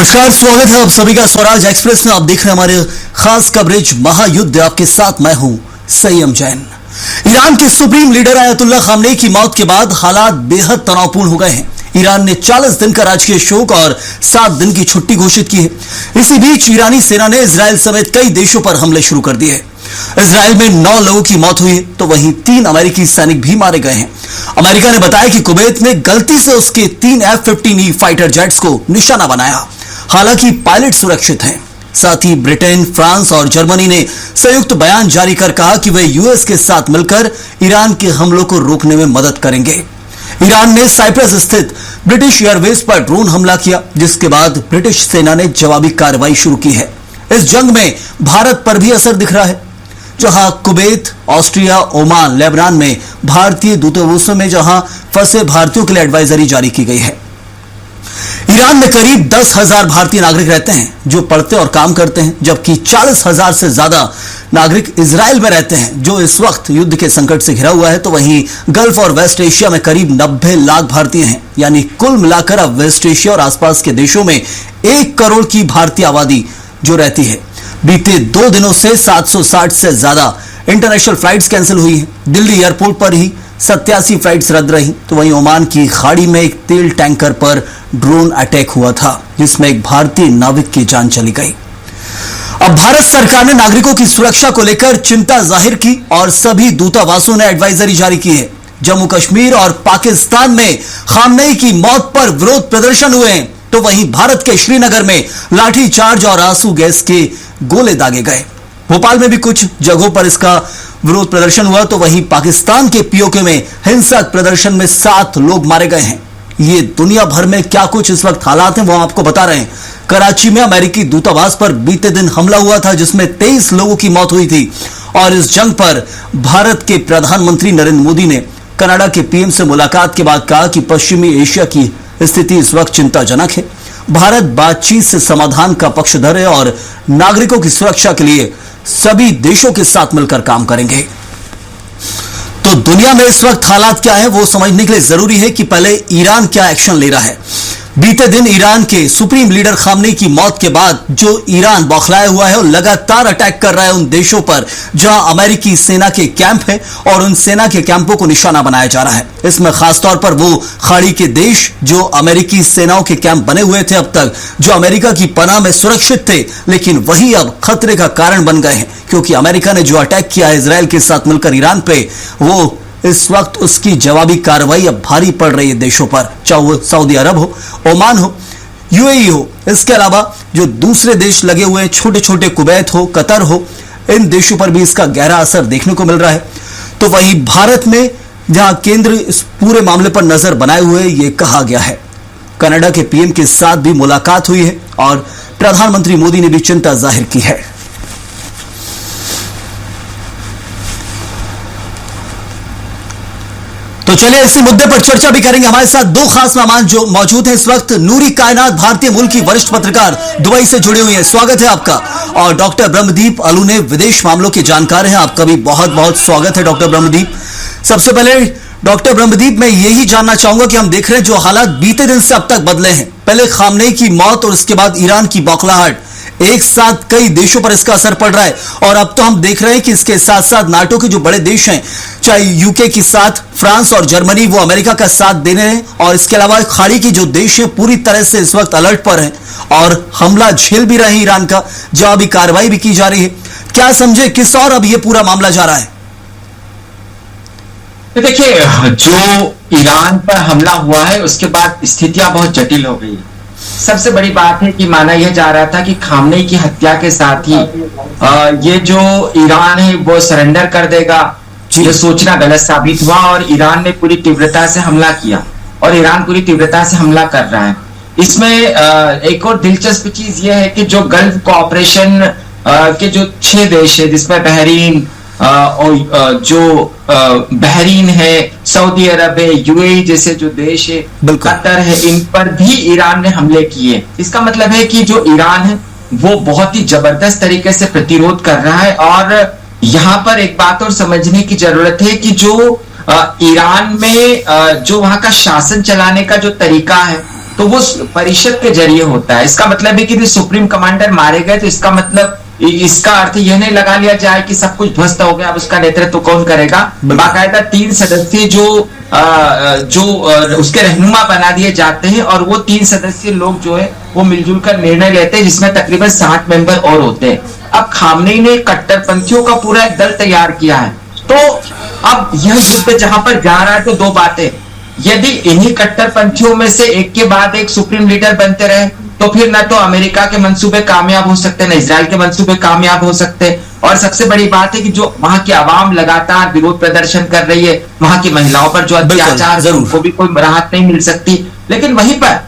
नमस्कार, स्वागत है आप सभी का स्वराज एक्सप्रेस में। आप देख रहे हैं हमारे खास कवरेज महायुद्ध। आपके साथ मैं हूं संयम जैन। ईरान के सुप्रीम लीडर आयतुल्लाह खामनेई की मौत के बाद हालात बेहद तनावपूर्ण हो गए हैं। ईरान ने 40 दिन का राजकीय शोक और 7 दिन की छुट्टी घोषित की है। इसी बीच ईरानी सेना ने इजरायल समेत कई देशों पर हमले शुरू कर दिए हैं। इजरायल में 9 लोगों की मौत हुई है, तो वहीं 3 अमेरिकी सैनिक भी मारे गए हैं। अमेरिका ने बताया कि कुवैत ने गलती से उसके 3 F-15E फाइटर जेट्स को निशाना बनाया। हालांकि पायलट सुरक्षित हैं। साथ ही ब्रिटेन, फ्रांस और जर्मनी ने संयुक्त बयान जारी कर कहा कि वे यूएस के साथ मिलकर ईरान के हमलों को रोकने में मदद करेंगे। ईरान ने साइप्रस स्थित ब्रिटिश एयरवेज पर ड्रोन हमला किया, जिसके बाद ब्रिटिश सेना ने जवाबी कार्रवाई शुरू की है। इस जंग में भारत पर भी असर दिख रहा है, जहां कुवैत, ऑस्ट्रिया, ओमान, लेबनान में भारतीय दूतावासों में जहां फंसे भारतीयों के लिए एडवाइजरी जारी की गई है। ईरान में करीब 10,000 भारतीय नागरिक रहते हैं जो पढ़ते और काम करते हैं, जबकि 40,000 से ज्यादा नागरिक इजरायल में रहते हैं जो इस वक्त युद्ध के संकट से घिरा हुआ है। तो वहीं गल्फ और वेस्ट एशिया में करीब 90 लाख भारतीय हैं। यानी कुल मिलाकर अब वेस्ट एशिया और आसपास के देशों में 1 करोड़ की भारतीय आबादी जो रहती है। बीते 2 दिनों से 760 से ज्यादा इंटरनेशनल फ्लाइट्स कैंसिल हुई हैं। दिल्ली एयरपोर्ट पर ही 87 फ्लाइट्स रद्द रही। तो वहीं ओमान की खाड़ी में एक तेल टैंकर पर ड्रोन अटैक हुआ था, जिसमें एक भारतीय नाविक की जान चली गई। अब भारत सरकार ने नागरिकों की सुरक्षा को लेकर चिंता जाहिर की और सभी दूतावासों ने एडवाइजरी जारी की है। जम्मू कश्मीर और पाकिस्तान में खामनेई की मौत पर विरोध प्रदर्शन हुए हैं, तो वहीं भारत के श्रीनगर में लाठीचार्ज और आंसू गैस के गोले दागे गए। भोपाल में भी कुछ जगहों पर इसका विरोध प्रदर्शन हुआ। तो वहीं पाकिस्तान के पीओके में हिंसक प्रदर्शन में 7 लोग मारे गए हैं। ये दुनिया भर में क्या कुछ इस वक्त हालात हैं वो आपको बता रहे हैं। कराची में अमेरिकी दूतावास पर बीते दिन हमला हुआ था, जिसमें 23 लोगों की मौत हुई थी। और इस जंग पर भारत के प्रधानमंत्री नरेंद्र मोदी ने कनाडा के पीएम से मुलाकात के बाद कहा कि पश्चिमी एशिया की स्थिति इस वक्त चिंताजनक है। भारत बातचीत से समाधान का पक्षधर है और नागरिकों की सुरक्षा के लिए सभी देशों के साथ मिलकर काम करेंगे। तो दुनिया में इस वक्त हालात क्या है वो समझने के लिए जरूरी है कि पहले ईरान क्या एक्शन ले रहा है। बीते दिन ईरान के सुप्रीम लीडर खामनेई की मौत के बाद जो ईरान बौखलाया हुआ है और लगातार अटैक कर रहा है उन देशों पर जहां अमेरिकी सेना के कैंप है, और उन सेना के कैंपों को निशाना बनाया जा रहा है। इसमें खासतौर पर वो खाड़ी के देश जो अमेरिकी सेनाओं के कैंप बने हुए थे अब तक, जो अमेरिका की पनाह में सुरक्षित थे, लेकिन वही अब खतरे का कारण बन गए हैं, क्योंकि अमेरिका ने जो अटैक किया है इजरायल के साथ मिलकर ईरान पे, वो इस वक्त उसकी जवाबी कार्रवाई अब भारी पड़ रही है देशों पर, चाहे वो सऊदी अरब हो, ओमान हो, यूएई हो। इसके अलावा जो दूसरे देश लगे हुए हैं, छोटे छोटे कुवैत हो, कतर हो, इन देशों पर भी इसका गहरा असर देखने को मिल रहा है। तो वहीं भारत में जहां केंद्र इस पूरे मामले पर नजर बनाए हुए ये कहा गया है। कनाडा के पीएम के साथ भी मुलाकात हुई है और प्रधानमंत्री मोदी ने भी चिंता जाहिर की है। तो चलिए इसी मुद्दे पर चर्चा भी करेंगे। हमारे साथ 2 खास मेहमान जो मौजूद हैं इस वक्त। नूरी कायनात भारतीय मूल की वरिष्ठ पत्रकार दुबई से जुड़े हुए हैं, स्वागत है आपका। और डॉक्टर ब्रह्मदीप अलूने विदेश मामलों के जानकार हैं, आपका भी बहुत बहुत स्वागत है डॉक्टर ब्रह्मदीप। सबसे पहले डॉक्टर ब्रह्मदीप, मैं यही जानना चाहूंगा कि हम देख रहे हैं जो हालात बीते दिन से अब तक बदले हैं, पहले खामनेई की मौत और उसके बाद ईरान की बौखलाहट, एक साथ कई देशों पर इसका असर पड़ रहा है। और अब तो हम देख रहे हैं कि इसके साथ साथ नाटो के जो बड़े देश हैं, चाहे यूके के साथ फ्रांस और जर्मनी, वो अमेरिका का साथ देने हैं। और इसके अलावा खाड़ी की जो देश हैं पूरी तरह से इस वक्त अलर्ट पर हैं और हमला झेल भी रहे हैं। ईरान का जवाबी कार्रवाई भी की जा रही है। क्या समझे किस और अब ये पूरा मामला जा रहा है? देखिए, जो ईरान पर हमला हुआ है उसके बाद स्थितियां बहुत जटिल हो गई। सबसे बड़ी बात है कि माना यह जा रहा था कि खामनेई की हत्या के साथ ही ये जो ईरान है वो सरेंडर कर देगा। ये सोचना गलत साबित हुआ और ईरान ने पूरी तीव्रता से हमला किया और ईरान पूरी तीव्रता से हमला कर रहा है। इसमें एक और दिलचस्प चीज यह है कि जो गल्फ कोऑपरेशन के जो 6 देश है, जिसमें बहरीन और जो बहरीन है, सऊदी अरब है, यूएई जैसे जो देश है, कतर है, इन पर भी ईरान ने हमले किए। इसका मतलब है कि जो ईरान है वो बहुत ही जबरदस्त तरीके से प्रतिरोध कर रहा है। और यहाँ पर एक बात और समझने की जरूरत है कि जो ईरान में जो वहां का शासन चलाने का जो तरीका है तो वो परिषद के जरिए होता है। इसका मतलब है कि सुप्रीम कमांडर मारे गए तो इसका मतलब, इसका अर्थ यह नहीं लगा लिया जाए कि सब कुछ ध्वस्त हो गया, अब उसका नेतृत्व कौन करेगा। बाकायदा 3 सदस्यीय जो उसके रहनुमा बना दिए जाते हैं और वो 3 सदस्यीय लोग जो है वो मिलजुल कर निर्णय लेते हैं, जिसमें तकरीबन 60 मेंबर और होते हैं। अब खामनेई ने कट्टरपंथियों का पूरा एक दल तैयार किया है। तो अब यह युद्ध जहां पर जा रहा है तो 2 बातें, यदि इन्हीं कट्टरपंथियों में से एक के बाद एक सुप्रीम लीडर बनते रहे तो फिर ना तो अमेरिका के मंसूबे कामयाब हो सकते, ना इजराइल के मंसूबे कामयाब हो सकते। और सबसे बड़ी बात है कि जो वहां की आवाम लगातार विरोध प्रदर्शन कर रही है, वहां की महिलाओं पर जो अत्याचार है उनको भी कोई राहत नहीं मिल सकती। लेकिन वहीं पर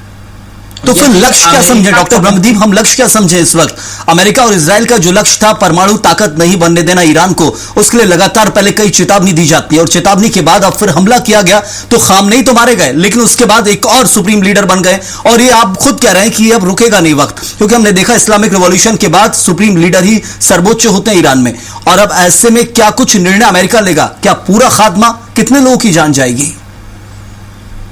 तो फिर लक्ष्य क्या समझे डॉक्टर ब्रह्मदीप, हम लक्ष्य क्या समझे इस वक्त? अमेरिका और इजराइल का जो लक्ष्य था परमाणु ताकत नहीं बनने देना ईरान को, उसके लिए लगातार पहले कई चेतावनी दी जाती है और चेतावनी के बाद अब फिर हमला किया गया तो खामनेई तो मारे गए, लेकिन उसके बाद एक और सुप्रीम लीडर बन गए और ये आप खुद कह रहे हैं कि ये अब रुकेगा नहीं वक्त, क्योंकि हमने देखा इस्लामिक रिवॉल्यूशन के बाद सुप्रीम लीडर ही सर्वोच्च होते हैं ईरान में। और अब ऐसे में क्या कुछ निर्णय अमेरिका लेगा? क्या पूरा खात्मा? कितने लोगों की जान जाएगी?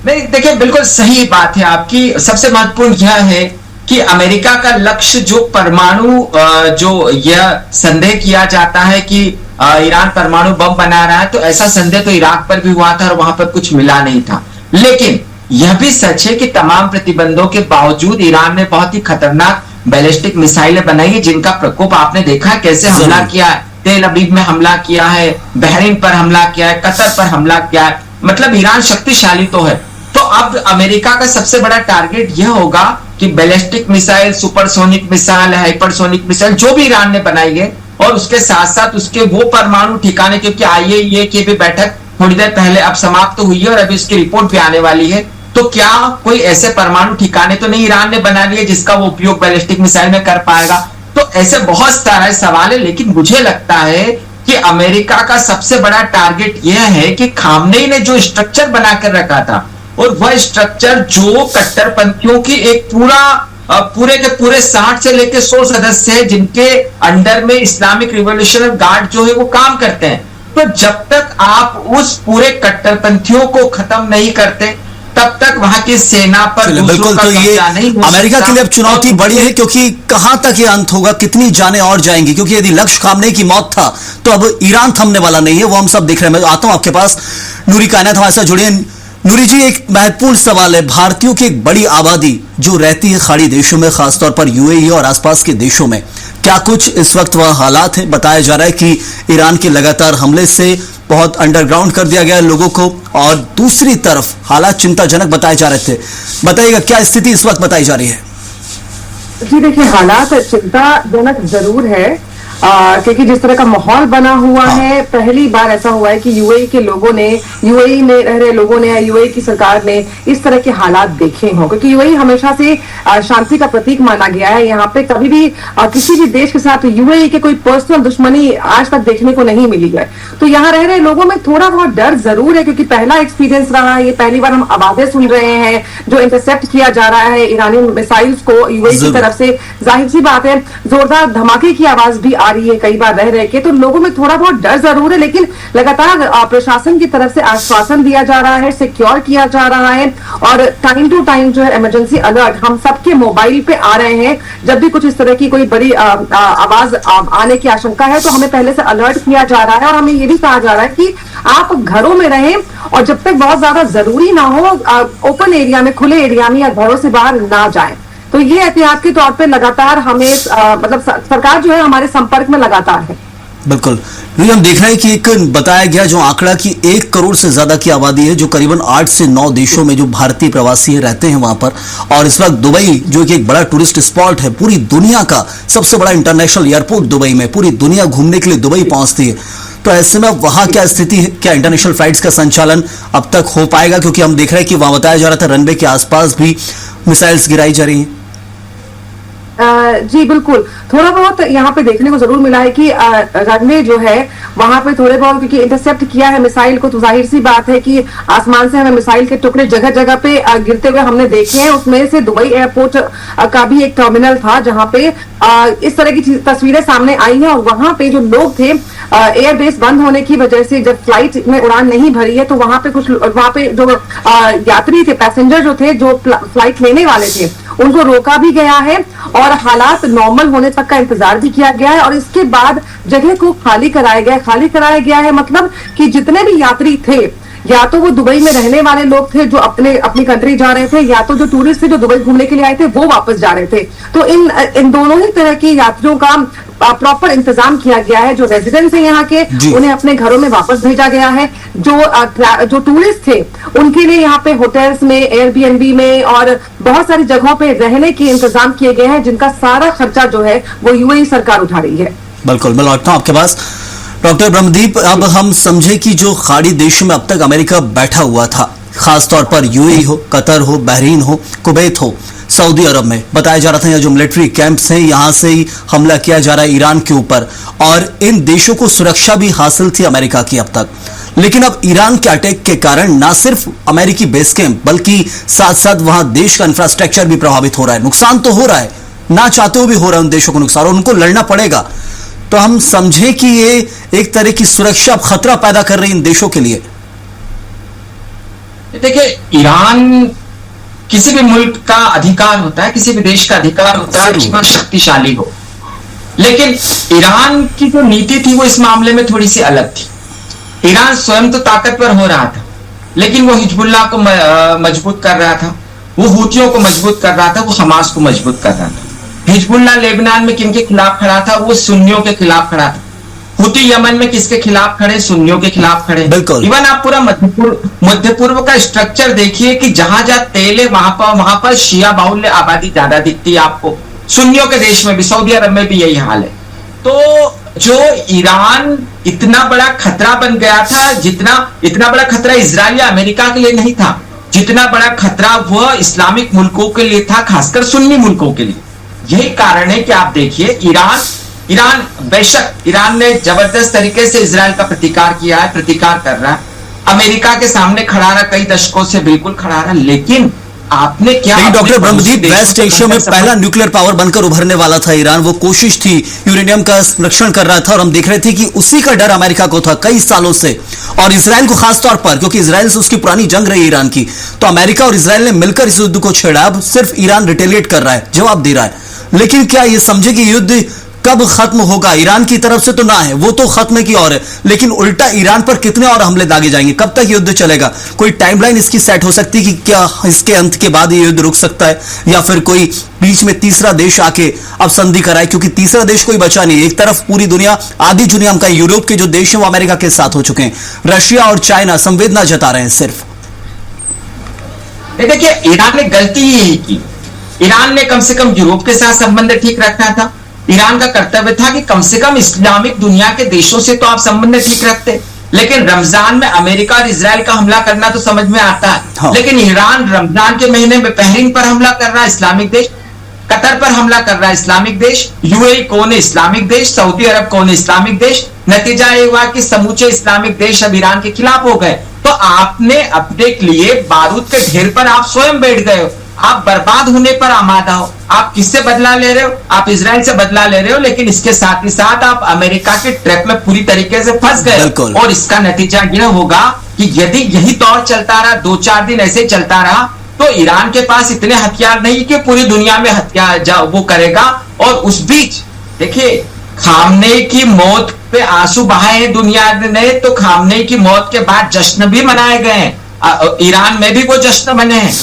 नहीं, देखिए बिल्कुल सही बात है आपकी। सबसे महत्वपूर्ण यह है कि अमेरिका का लक्ष्य जो परमाणु, जो यह संदेह किया जाता है कि ईरान परमाणु बम बना रहा है, तो ऐसा संदेह तो इराक पर भी हुआ था और वहां पर कुछ मिला नहीं था। लेकिन यह भी सच है कि तमाम प्रतिबंधों के बावजूद ईरान ने बहुत ही खतरनाक बैलिस्टिक मिसाइलें बनाई है, जिनका प्रकोप आपने देखा है कैसे हमला किया है। तेल अवीव में हमला किया है, बहरीन पर हमला किया है, कतर पर हमला किया है। मतलब ईरान शक्तिशाली तो है। तो अब अमेरिका का सबसे बड़ा टारगेट यह होगा कि ballistic missile, supersonic missile, hypersonic missile जो भी ईरान ने बनाई है, और उसके साथ साथ उसके वो परमाणु ठिकाने, क्योंकि आईएईए की भी बैठक थोड़ी देर पहले अब समाप्त हुई है और अभी उसकी रिपोर्ट भी आने वाली है। तो क्या कोई ऐसे परमाणु ठिकाने तो नहीं ईरान ने बना लिए जिसका वो उपयोग बैलिस्टिक मिसाइल में कर पाएगा? तो ऐसे बहुत सारे सवाल है। लेकिन मुझे लगता है कि अमेरिका का सबसे बड़ा टारगेट यह है कि खामनेई ने जो स्ट्रक्चर बनाकर रखा था, और वह स्ट्रक्चर जो कट्टरपंथियों की एक पूरे के पूरे 60 से लेकर 100 सदस्य है, जिनके अंडर में इस्लामिक रिवॉल्यूशनरी गार्ड जो है वो काम करते हैं। तो जब तक आप उस पूरे कट्टरपंथियों को खत्म नहीं करते, तब तक वहां की सेना पर बिल्कुल। तो ये अमेरिका के लिए अब चुनौती बड़ी है, क्योंकि कहां तक ये अंत होगा, कितनी जानें और जाएंगी? क्योंकि यदि लक्ष्य खामनेई की मौत था तो अब ईरान थमने वाला नहीं है, वो हम सब देख रहे हैं। मैं आता हूं आपके पास, नूरी कायनात हमारे साथ जुड़े। नूरी जी, एक महत्वपूर्ण सवाल है, भारतीयों की एक बड़ी आबादी जो रहती है खाड़ी देशों में, खासतौर पर यूएई और आसपास के देशों में, क्या कुछ इस वक्त वहां हालात है? बताया जा रहा है कि ईरान के लगातार हमले से बहुत अंडरग्राउंड कर दिया गया है लोगों को, और दूसरी तरफ हालात चिंताजनक बताए जा रहे थे। बताइएगा क्या स्थिति इस वक्त बताई जा रही है? जी देखिए, हालात चिंताजनक जरूर है, क्योंकि जिस तरह का माहौल बना हुआ है, पहली बार ऐसा हुआ है कि यूएई के लोगों ने, यूएई में रह रहे लोगों ने, यूएई की सरकार ने इस तरह के हालात देखे हों, क्योंकि यूएई हमेशा से शांति का प्रतीक माना गया है। यहाँ पे कभी भी किसी भी देश के साथ यूएई के कोई पर्सनल दुश्मनी आज तक देखने को नहीं मिली है। तो यहाँ रह रहे लोगों में थोड़ा बहुत डर जरूर है, क्योंकि पहला एक्सपीरियंस रहा है, ये पहली बार हम आवाजें सुन रहे हैं जो इंटरसेप्ट किया जा रहा है ईरानी मिसाइल्स को यूएई की तरफ से। जाहिर सी बात है, जोरदार धमाके की आवाज भी आ रही है कई बार रह के, तो लोगों में थोड़ा बहुत डर जरूर है। लेकिन लगातार प्रशासन की तरफ से आश्वासन दिया जा रहा है, सिक्योर किया जा रहा है, और टाइम टू टाइम जो है इमरजेंसी अलर्ट हम सबके मोबाइल पे आ रहे हैं। जब भी कुछ इस तरह की कोई बड़ी आवाज आने की आशंका है तो हमें पहले से अलर्ट किया जा रहा है, और हमें ये भी कहा जा रहा है कि आप घरों में रहें, और जब तक बहुत ज्यादा जरूरी ना हो ओपन एरिया में, खुले एरिया में या घरों से बाहर ना जाएं। तो ये एहतियात के तौर पे लगातार हमें मतलब सरकार जो है हमारे संपर्क में लगातार है। बिल्कुल, हम देख रहे हैं कि एक बताया गया जो आंकड़ा कि 1 करोड़ से ज्यादा की आबादी है, जो करीबन 8 से 9 देशों में जो भारतीय प्रवासी रहते हैं वहां पर। और इस वक्त दुबई जो कि एक बड़ा टूरिस्ट स्पॉट है, पूरी दुनिया का सबसे बड़ा इंटरनेशनल एयरपोर्ट दुबई में, पूरी दुनिया घूमने के लिए दुबई पहुंचती है। तो ऐसे में वहां क्या स्थिति है? क्या इंटरनेशनल फ्लाइट्स का संचालन अब तक हो पाएगा? क्योंकि हम देख रहे हैं कि वहां बताया जा रहा था रनवे के आसपास भी मिसाइल्स गिराई जा रही हैं। जी बिल्कुल, थोड़ा बहुत यहाँ पे देखने को जरूर मिला है कि रनवे जो है वहां पे थोड़े बहुत, क्योंकि इंटरसेप्ट किया है मिसाइल को, तो जाहिर सी बात है कि आसमान से हमें मिसाइल के टुकड़े जगह जगह पे गिरते हुए हमने देखे हैं। उसमें से दुबई एयरपोर्ट का भी एक टर्मिनल था जहाँ पे इस तरह की तस्वीरें सामने आई हैं, और वहां पे जो लोग थे, एयरबेस बंद होने की वजह से जब फ्लाइट में उड़ान नहीं भरी है, तो वहां पे जो यात्री थे, पैसेंजर जो थे, जो फ्लाइट लेने वाले थे, उनको रोका भी गया है और हालात नॉर्मल होने तक का इंतजार भी किया गया है। और इसके बाद जगह को खाली कराया गया है, मतलब कि जितने भी यात्री थे, या तो वो दुबई में रहने वाले लोग थे जो अपनी कंट्री जा रहे थे, या तो जो टूरिस्ट थे जो दुबई घूमने के लिए आए थे वो वापस जा रहे थे। तो इन दोनों ही तरह के यात्रियों का प्रॉपर इंतजाम किया गया है। जो रेजिडेंट्स हैं यहाँ के, उन्हें अपने घरों में वापस भेजा गया है। जो टूरिस्ट थे उनके लिए यहाँ पे होटल्स में, एयरबीएनबी में और बहुत सारी जगहों पे रहने के इंतजाम किए गए हैं, जिनका सारा खर्चा जो है वो यूएई सरकार उठा रही है। बिल्कुल, मैं लौटता हूं आपके पास। डॉक्टर ब्रह्मदीप, अब हम समझे कि जो खाड़ी देशों में अब तक अमेरिका बैठा हुआ था, खासतौर पर यूएई हो, कतर हो, बहरीन हो, कुवैत हो, सऊदी अरब में बताया जा रहा था, यहाँ जो मिलिट्री कैंप्स हैं यहां से ही हमला किया जा रहा है ईरान के ऊपर, और इन देशों को सुरक्षा भी हासिल थी अमेरिका की अब तक। लेकिन अब ईरान के अटैक के कारण ना सिर्फ अमेरिकी बेस कैंप बल्कि साथ साथ वहां देश का इंफ्रास्ट्रक्चर भी प्रभावित हो रहा है। नुकसान तो हो रहा है, ना चाहते हुए भी हो रहा है उन देशों को नुकसान, और उनको लड़ना पड़ेगा। तो हम समझे कि ये एक तरह की सुरक्षा खतरा पैदा कर रही इन देशों के लिए। देखिए, ईरान किसी भी मुल्क का अधिकार होता है, किसी भी देश का अधिकार होता है कि वह शक्तिशाली हो, लेकिन ईरान की जो नीति थी वो इस मामले में थोड़ी सी अलग थी। ईरान स्वयं तो ताकतवर हो रहा था, लेकिन वो हिजबुल्लाह को मजबूत कर रहा था, वो हूतियों को मजबूत कर रहा था, वो हमास को मजबूत कर रहा था। हिजबुल्लाह लेबनान में किनके खिलाफ खड़ा था? वो सुन्नियों के खिलाफ खड़ा था। हुती यमन में किसके खिलाफ खड़े? सुन्नियों के खिलाफ खड़े। बिल्कुल। इवन आप पूरा मध्य पूर्व का स्ट्रक्चर देखिए कि जहां जहां तेल है वहां पर शिया बाहुल्य आबादी ज्यादा दिखती है आपको। सुन्नियों के देश में भी, सऊदी अरब में भी यही हाल है। तो जो ईरान इतना बड़ा खतरा बन गया था, इतना बड़ा खतरा इजराइल या अमेरिका के लिए नहीं था, जितना बड़ा खतरा वह इस्लामिक मुल्कों के लिए था, खासकर सुन्नी मुल्कों के लिए। यही कारण है कि आप देखिए, ईरान बेशक ईरान ने जबरदस्त तरीके से इजराइल का प्रतिकार किया है, प्रतिकार कर रहा है, अमेरिका के सामने खड़ा रहा, कई दशकों से बिल्कुल खड़ा रहा, लेकिन आपने क्या? डॉक्टर ब्रह्मदीप, वेस्ट एशिया में पहला न्यूक्लियर पावर बनकर उभरने वाला था ईरान, वो कोशिश थी, यूरेनियम का संरक्षण कर रहा था, और हम देख रहे थे कि उसी का डर अमेरिका को था कई सालों से, और इसराइल को खासतौर पर, क्योंकि इसराइल से उसकी पुरानी जंग रही ईरान की। तो अमेरिका और इसराइल ने मिलकर इस युद्ध को छेड़ा। अब सिर्फ ईरान रिटेलिएट कर रहा है, जवाब दे रहा है। लेकिन क्या ये समझे कि युद्ध कब खत्म होगा? ईरान की तरफ से तो ना है, वो तो खत्म की और है, लेकिन उल्टा ईरान पर कितने और हमले दागे जाएंगे? कब तक युद्ध चलेगा? कोई टाइमलाइन इसकी सेट हो सकती है कि क्या इसके अंत के बाद ये युद्ध रुक सकता है, या फिर कोई बीच में तीसरा देश आके अब संधि कराए? क्योंकि तीसरा देश कोई बचा नहीं। एक तरफ पूरी दुनिया, आधी दुनिया हम कहें, यूरोप के जो देश हैं वो अमेरिका के साथ हो चुके हैं, रशिया और चाइना संवेदना जता रहे हैं सिर्फ। देखिए, ईरान ने गलती यही की। ईरान ने कम से कम यूरोप के साथ संबंध ठीक रखना था। ईरान का कर्तव्य था कि कम से कम इस्लामिक दुनिया के देशों से तो आप संबंध ठीक रखते, लेकिन रमजान में अमेरिका और इजराइल का हमला करना तो समझ में आता है। हाँ। लेकिन ईरान रमजान के महीने में बहरीन पर हमला कर रहा है, इस्लामिक देश, कतर पर हमला कर रहा है, इस्लामिक देश, यूएई कौन है? इस्लामिक देश, सऊदी अरब कौन है? इस्लामिक देश। नतीजा ये हुआ कि समूचे इस्लामिक देश अब ईरान के खिलाफ हो गए। तो आपने अपने लिए बारूद के ढेर पर आप स्वयं बैठ गए हो, आप बर्बाद होने पर आमादा हो। आप किससे बदला ले रहे हो? आप इजराइल से बदला ले रहे हो, लेकिन इसके साथ ही साथ आप अमेरिका के ट्रैप में पूरी तरीके से फंस गए। और इसका नतीजा यह होगा कि यदि यही दौर चलता रहा, 2-4 दिन ऐसे चलता रहा, तो ईरान के पास इतने हथियार नहीं कि पूरी दुनिया में हथियार वो करेगा। और उस बीच देखिए, खामनेई की मौत पे आंसू बहाए हैं दुनिया ने, तो खामनेई की मौत के बाद जश्न भी मनाए गए हैं। ईरान में भी वो जश्न मने हैं।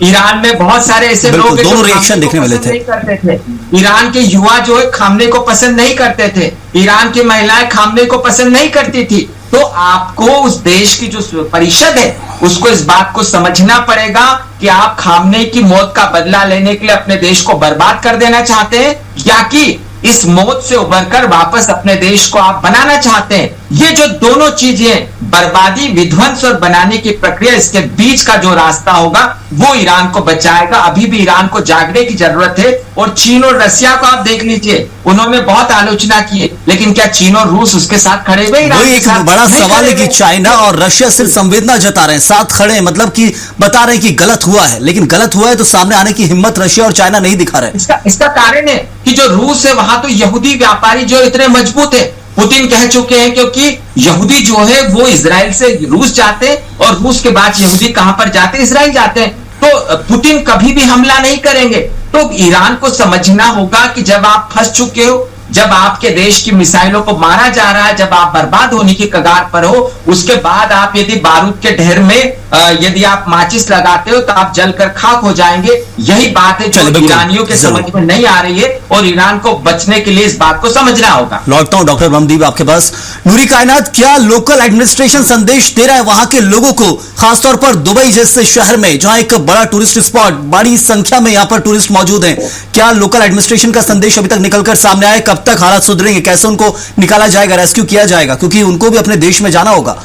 ईरान में बहुत सारे ऐसे लोग दोनों रिएक्शन देखने मिले थे। ईरान के युवा जो है खामने को पसंद नहीं करते थे, ईरान की महिलाएं खामने को पसंद नहीं करती थी। तो आपको उस देश की जो परिषद है उसको इस बात को समझना पड़ेगा कि आप खामने की मौत का बदला लेने के लिए अपने देश को बर्बाद कर देना चाहते हैं, या कि इस मौत से उभरकर वापस अपने देश को आप बनाना चाहते हैं। ये जो दोनों चीजें, बर्बादी, विध्वंस और बनाने की प्रक्रिया, इसके बीच का जो रास्ता होगा वो ईरान को बचाएगा। अभी भी ईरान को जागने की जरूरत है। और चीन और रशिया को आप देख लीजिए, उन्होंने बहुत आलोचना की है, लेकिन क्या चीन और रूस उसके साथ खड़े हुए? वही एक बड़ा सवाल है कि चाइना और रशिया सिर्फ संवेदना जता रहे हैं, साथ खड़े हैं, मतलब कि बता रहे हैं कि गलत हुआ है, लेकिन गलत हुआ है तो सामने आने की हिम्मत रशिया और चाइना नहीं दिखा रहे। इसका कारण है कि जो रूस है वहां तो यहूदी व्यापारी जो इतने मजबूत है, पुतिन कह चुके हैं, क्योंकि यहूदी जो है वो इजराइल से रूस जाते हैं और रूस के बाद यहूदी कहां पर जाते हैं? इजराइल जाते हैं। तो पुतिन कभी भी हमला नहीं करेंगे। तो ईरान को समझना होगा कि जब आप फंस चुके हो, जब आपके देश की मिसाइलों को मारा जा रहा है, जब आप बर्बाद होने की कगार पर हो, उसके बाद आप यदि बारूद के ढेर में यदि आप माचिस लगाते हो तो आप जलकर खाक हो जाएंगे। यही बात है जो ईरानियों के समझ में नहीं आ रही है और ईरान को बचने के लिए इस बात को समझना होगा। लौटता हूं डॉक्टर ब्रह्मदीप आपके पास। नूरी कायनात, क्या लोकल एडमिनिस्ट्रेशन संदेश दे रहा है वहां के लोगों को, खासतौर पर दुबई जैसे शहर में जहां एक बड़ा टूरिस्ट स्पॉट, बड़ी संख्या में यहां पर टूरिस्ट मौजूद हैं, क्या लोकल एडमिनिस्ट्रेशन का संदेश अभी तक निकलकर सामने आया? कब तक हालात सुधरेंगे? कैसे उनको निकाला जाएगा, रेस्क्यू किया जाएगा? क्योंकि उनको भी अपने देश में जाना होगा।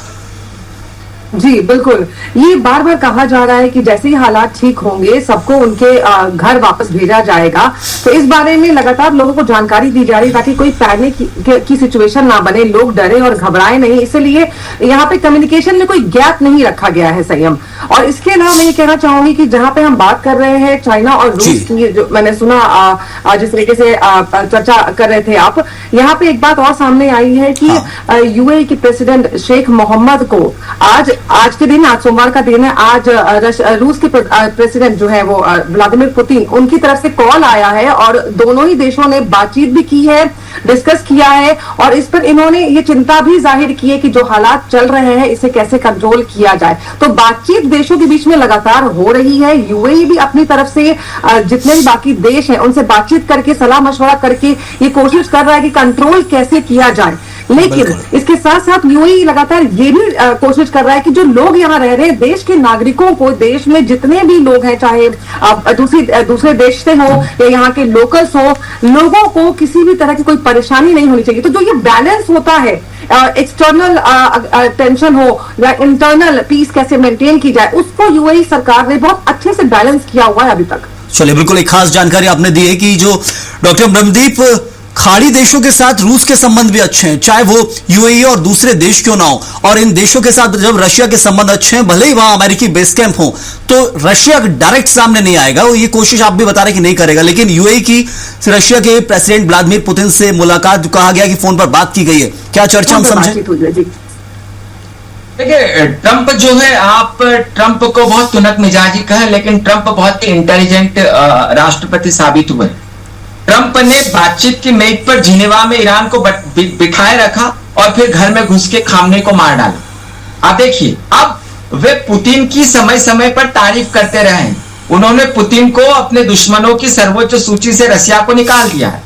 जी बिल्कुल, ये बार बार कहा जा रहा है कि जैसे ही हालात ठीक होंगे सबको उनके घर वापस भेजा जाएगा। तो इस बारे में लगातार लोगों को जानकारी दी जा रही है ताकि कोई पैनिक की सिचुएशन ना बने, लोग डरे और घबराए नहीं। इसलिए यहाँ पे कम्युनिकेशन में कोई गैप नहीं रखा गया है, संयम। और इसके अलावा मैं ये कहना चाहूंगी कि जहाँ पे हम बात कर रहे हैं चाइना और रूस की, जो मैंने सुना जिस तरीके से चर्चा कर रहे थे आप, यहाँ पे एक बात और सामने आई है कि यूएई के प्रेसिडेंट शेख मोहम्मद को आज के दिन, आज सोमवार का दिन है, आज रूस के प्रेसिडेंट जो है वो व्लादिमीर पुतिन, उनकी तरफ से कॉल आया है और दोनों ही देशों ने बातचीत भी की है, डिस्कस किया है और इस पर इन्होंने ये चिंता भी जाहिर की है कि जो हालात चल रहे हैं इसे कैसे कंट्रोल किया जाए। तो बातचीत देशों के बीच में लगातार हो रही है। यूएई भी अपनी तरफ से जितने भी बाकी देश हैं उनसे बातचीत करके, सलाह मशवरा करके ये कोशिश कर रहा है कि कंट्रोल कैसे किया जाए। लेकिन इसके साथ साथ यूएई लगातार ये भी कोशिश कर रहा है कि जो लोग यहाँ रह रहे हैं, देश के नागरिकों को, देश में जितने भी लोग हैं, चाहे दूसरे देश से हो या यहाँ के लोकल्स हो, लोगों को किसी भी तरह की कोई परेशानी नहीं होनी चाहिए। तो जो ये बैलेंस होता है, एक्सटर्नल टेंशन हो या इंटरनल पीस कैसे मेंटेन की जाए, उसको यूएई सरकार ने बहुत अच्छे से बैलेंस किया हुआ है अभी तक। चलिए, बिल्कुल एक खास जानकारी आपने दी है कि जो डॉक्टर ब्रह्मदीप, खाड़ी देशों के साथ रूस के संबंध भी अच्छे हैं, चाहे वो यूएई और दूसरे देश क्यों ना हो, और इन देशों के साथ जब रशिया के संबंध अच्छे हैं, भले ही वहां अमेरिकी बेस कैंप हो, तो रशिया डायरेक्ट सामने नहीं आएगा, वो ये कोशिश आप भी बता रहे कि नहीं करेगा। लेकिन यूएई की रशिया के प्रेसिडेंट व्लादिमीर पुतिन से मुलाकात, कहा गया कि फोन पर बात की गई है, क्या चर्चा हम समझें? देखिए, ट्रंप जो है, आप ट्रंप को बहुत तुनक मिजाजी कहें, लेकिन ट्रंप बहुत ही इंटेलिजेंट राष्ट्रपति साबित हुए। ट्रंप ने बातचीत की मेज पर जिनेवा में ईरान को बिठाए रखा और फिर घर में घुस के खामने को मार डाला। आप देखिए, अब वे पुतिन की समय समय पर तारीफ करते रहे हैं। उन्होंने पुतिन को अपने दुश्मनों की सर्वोच्च सूची से रशिया को निकाल दिया है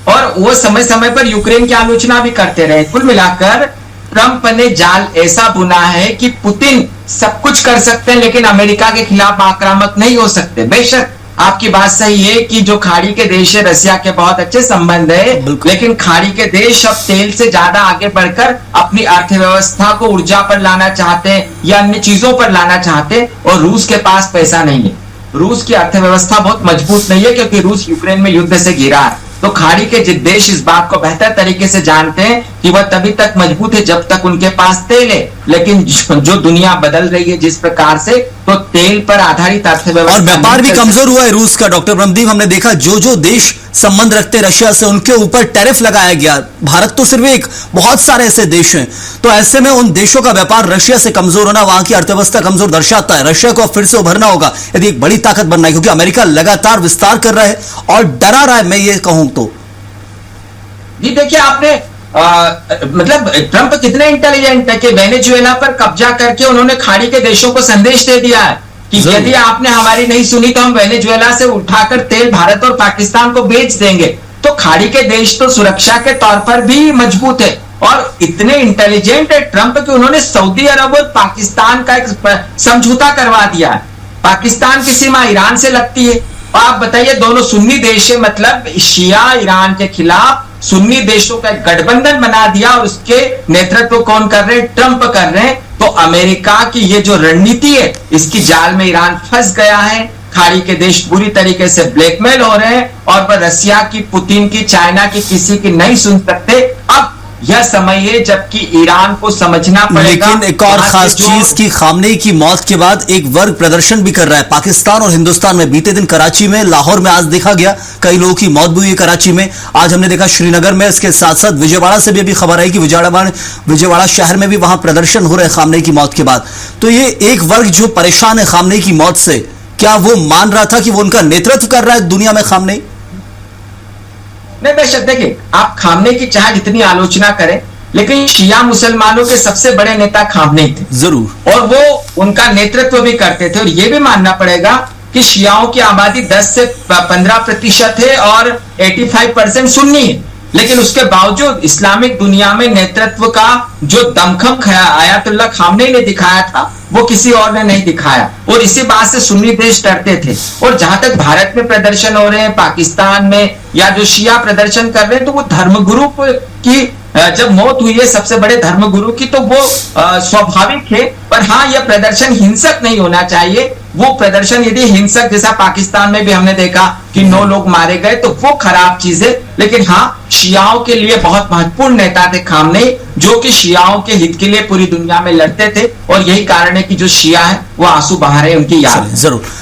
और वो समय समय पर यूक्रेन की आलोचना भी करते रहे। कुल मिलाकर ट्रंप ने जाल ऐसा बुना है कि पुतिन सब कुछ कर सकते हैं लेकिन अमेरिका के खिलाफ आक्रामक नहीं हो सकते। बेशक आपकी बात सही है कि जो खाड़ी के देश है, रशिया के बहुत अच्छे संबंध है, लेकिन खाड़ी के देश अब तेल से ज्यादा आगे बढ़कर अपनी अर्थव्यवस्था को ऊर्जा पर लाना चाहते हैं या अन्य चीजों पर लाना चाहते हैं, और रूस के पास पैसा नहीं है। रूस की अर्थव्यवस्था बहुत मजबूत नहीं है क्योंकि रूस यूक्रेन में युद्ध से घिरा है। तो खाड़ी के देश इस बात को बेहतर तरीके से जानते हैं कि वह तभी तक मजबूत है जब तक उनके पास तेल है। लेकिन जो दुनिया बदल रही है जिस प्रकार से, तो तेल पर आधारित अर्थव्यवस्था और व्यापार भी कमजोर हुआ है रूस का। डॉक्टर ब्रह्मदीप, हमने देखा जो देश संबंध रखते रशिया से उनके ऊपर टैरिफ लगाया गया। भारत तो सिर्फ एक, बहुत सारे ऐसे देश हैं। तो ऐसे में उन देशों का व्यापार रशिया से कमजोर होना, वहां की अर्थव्यवस्था कमजोर दर्शाता है। रशिया को फिर से उभरना होगा यदि एक बड़ी ताकत बनना है, क्योंकि अमेरिका लगातार विस्तार कर रहा है और डरा रहा है, मैं ये कहूं तो। जी देखिए, आपने मतलब ट्रंप कितने इंटेलिजेंट है कि वेनेजुएला पर कब्जा करके उन्होंने खाड़ी के देशों को संदेश दे दिया है कि यदि आपने हमारी नहीं सुनी तो हम वेनेजुएला से उठाकर तेल भारत और पाकिस्तान को बेच देंगे। तो खाड़ी के देश तो सुरक्षा के तौर पर भी मजबूत है और इतने इंटेलिजेंट है ट्रंप कि उन्होंने सऊदी अरब और पाकिस्तान का एक समझौता करवा दिया है। पाकिस्तान की सीमा ईरान से लगती है आप बताइए, दोनों सुन्नी देश है, मतलब शिया ईरान के खिलाफ सुन्नी देशों का एक गठबंधन बना दिया और उसके नेतृत्व कौन कर रहे हैं? ट्रंप कर रहे हैं। तो अमेरिका की ये जो रणनीति है, इसकी जाल में ईरान फंस गया है। खाड़ी के देश बुरी तरीके से ब्लैकमेल हो रहे हैं और वह रसिया की, पुतिन की, चाइना की, किसी की नहीं सुन सकते। अब यह समय है जबकि ईरान को समझना पड़ेगा। लेकिन एक और खास चीज की खामनेई की मौत के बाद एक वर्ग प्रदर्शन भी कर रहा है पाकिस्तान और हिंदुस्तान में। बीते दिन कराची में, लाहौर में आज देखा गया, कई लोगों की मौत भी हुई कराची में। आज हमने देखा श्रीनगर में, इसके साथ साथ विजयवाड़ा से भी अभी खबर आई कि विजयवाड़ा शहर में भी वहां प्रदर्शन हो रहे हैं खामनेई की मौत के बाद। तो ये एक वर्ग जो परेशान है खामनेई की मौत से, क्या वो मान रहा था कि वो उनका नेतृत्व कर रहा है दुनिया में खामनेई? नहीं, बेशक देखिए, आप खामने की चाहे जितनी आलोचना करें, लेकिन शिया मुसलमानों के सबसे बड़े नेता खामनेई थे जरूर, और वो उनका नेतृत्व भी करते थे। और ये भी मानना पड़ेगा कि शियाओं की आबादी 10 से 15% है और 85% सुन्नी है। लेकिन उसके बावजूद इस्लामिक दुनिया में नेतृत्व का जो दमखम आयतुल्लाह खामनेई ने दिखाया था, वो किसी और ने नहीं दिखाया। और इसी बात से सुन्नी देश डरते थे। और जहां तक भारत में प्रदर्शन हो रहे हैं, पाकिस्तान में, या जो शिया प्रदर्शन कर रहे हैं, तो वो धर्मगुरु की जब मौत हुई है सबसे बड़े धर्मगुरु की, तो वो स्वाभाविक है। पर हाँ, यह प्रदर्शन हिंसक नहीं होना चाहिए। वो प्रदर्शन यदि हिंसक, जैसा पाकिस्तान में भी हमने देखा कि 9 लोग मारे गए, तो वो खराब चीज है। लेकिन हाँ, शियाओं के लिए बहुत महत्वपूर्ण नेता थे खामनेई, जो कि शियाओं के हित के लिए पूरी दुनिया में लड़ते थे। और यही कारण है कि जो शिया है वो आंसू बहा रहे हैं उनकी याद में। जरूर।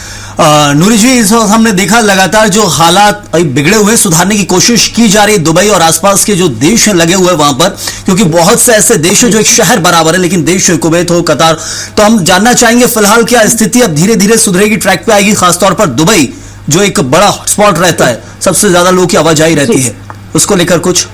नूरी जी, इस वक्त हमने देखा लगातार जो हालात बिगड़े हुए, सुधारने की कोशिश की जा रही है। दुबई और आसपास के जो देश हैं लगे हुए वहां पर, क्योंकि बहुत से ऐसे देश हैं जो एक शहर बराबर है, लेकिन देश कुवैत हो, कतार। तो हम जानना चाहेंगे फिलहाल क्या स्थिति अब धीरे धीरे सुधरेगी, ट्रैक पे आएगी? खासतौर पर दुबई जो एक बड़ा हॉटस्पॉट रहता है, सबसे ज्यादा लोगों की आवाजाही रहती है, उसको लेकर कुछ?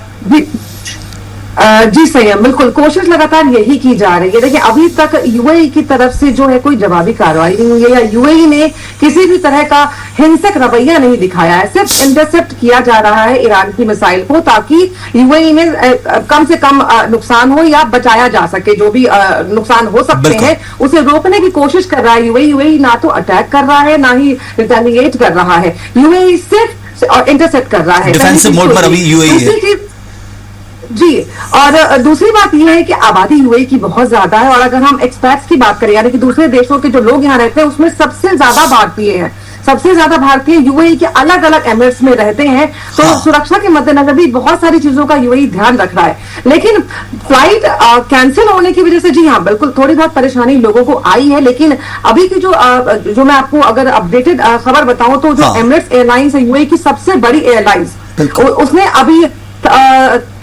जी सही है, बिल्कुल कोशिश लगातार यही की जा रही है। देखिए, अभी तक यूएई की तरफ से जो है कोई जवाबी कार्रवाई नहीं हुई है, या यूएई ने किसी भी तरह का हिंसक रवैया नहीं दिखाया है। सिर्फ इंटरसेप्ट किया जा रहा है ईरान की मिसाइल को, ताकि यूएई में कम से कम नुकसान हो या बचाया जा सके। जो भी नुकसान हो सकते हैं उसे रोकने की कोशिश कर रहा है यूएई। यूएई ना तो अटैक कर रहा है, ना ही रिटेलिएट कर रहा है। यूएई सिर्फ इंटरसेप्ट कर रहा है, डिफेंसिव मोड पर अभी यूएई है। जी, और दूसरी बात यह है कि आबादी यूएई की बहुत ज्यादा है। और अगर हम एक्सपैट्स की बात करें, यानी कि दूसरे देशों के जो लोग यहाँ रहते हैं, उसमें सबसे ज्यादा भारतीय हैं। सबसे ज्यादा भारतीय यूएई के अलग अलग एमिरेट्स में रहते हैं। तो सुरक्षा के मद्देनजर भी बहुत सारी चीजों का यूएई ध्यान रख रहा है। लेकिन फ्लाइट कैंसिल होने की वजह से, जी हाँ बिल्कुल, थोड़ी बहुत परेशानी लोगों को आई है। लेकिन अभी की जो मैं आपको अगर अपडेटेड खबर बताऊं, तो जो एमिरेट्स एयरलाइंस है यूएई की सबसे बड़ी एयरलाइंस, उसने अभी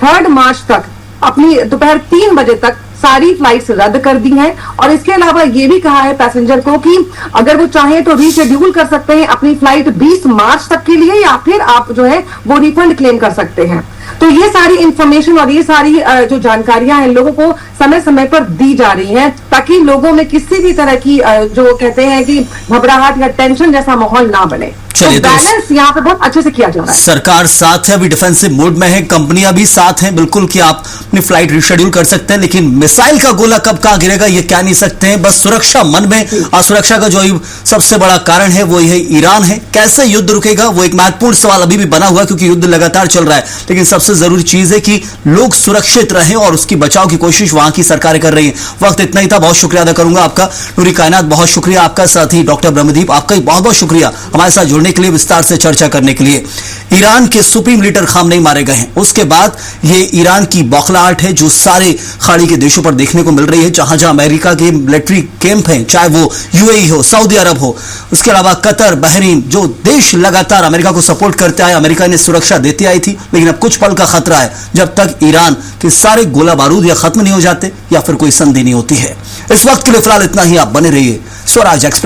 3 मार्च तक अपनी दोपहर 3 बजे तक सारी फ्लाइट्स रद्द कर दी हैं। और इसके अलावा ये भी कहा है पैसेंजर को कि अगर वो चाहें तो रीशेड्यूल कर सकते हैं अपनी फ्लाइट 20 मार्च तक के लिए, या फिर आप जो है वो रिफंड क्लेम कर सकते हैं। तो ये सारी इंफॉर्मेशन और ये सारी जो जानकारियां हैं लोगों को समय समय पर दी जा रही हैं, ताकि लोगों में किसी भी तरह की जो कहते हैं कि घबराहट या टेंशन जैसा माहौल ना बने। तो बैलेंस यहाँ पे बहुत अच्छे से किया जा रहा है। सरकार साथ है, अभी डिफेंसिव मोड में है, कंपनियां भी साथ हैं बिल्कुल कि आप अपनी फ्लाइट रिशेड्यूल कर सकते हैं। लेकिन मिसाइल का गोला कब कहां गिरेगा ये कह नहीं सकते हैं। बस सुरक्षा मन में, असुरक्षा का जो सबसे बड़ा कारण है वो यह ईरान है। कैसे युद्ध रुकेगा वो एक महत्वपूर्ण सवाल अभी भी बना हुआ है, क्योंकि युद्ध लगातार चल रहा है। लेकिन सबसे जरूरी चीज है कि लोग सुरक्षित रहें और उसकी बचाव की कोशिश वहां की सरकारें कर रही है। वक्त इतना ही था, बहुत शुक्रिया अदा करूंगा आपका नूरी कायनात, बहुत शुक्रिया आपका। साथ ही डॉक्टर ब्रह्मदीप, आपका ही बहुत बहुत शुक्रिया हमारे साथ जुड़ने के लिए, विस्तार से चर्चा करने के लिए। ईरान के सुप्रीम लीडर खामनेई मारे गए हैं, उसके बाद ये ईरान की बौखलाहट है जो सारे खाड़ी के देशों पर देखने को मिल रही है, जहां जहां अमेरिका के मिलिट्री कैंप हैं, चाहे वो यूएई हो, सऊदी अरब हो, उसके अलावा कतर, बहरीन, जो देश लगातार अमेरिका को सपोर्ट करते आए, अमेरिका ने सुरक्षा देती आई थी। लेकिन अब कुछ पल का खतरा है, जब तक ईरान के सारे गोला बारूद या खत्म नहीं हो जाते या फिर कोई संधि नहीं होती है। इस वक्त के लिए फिलहाल इतना ही, आप बने रहिए स्वराज एक्सप्रेस।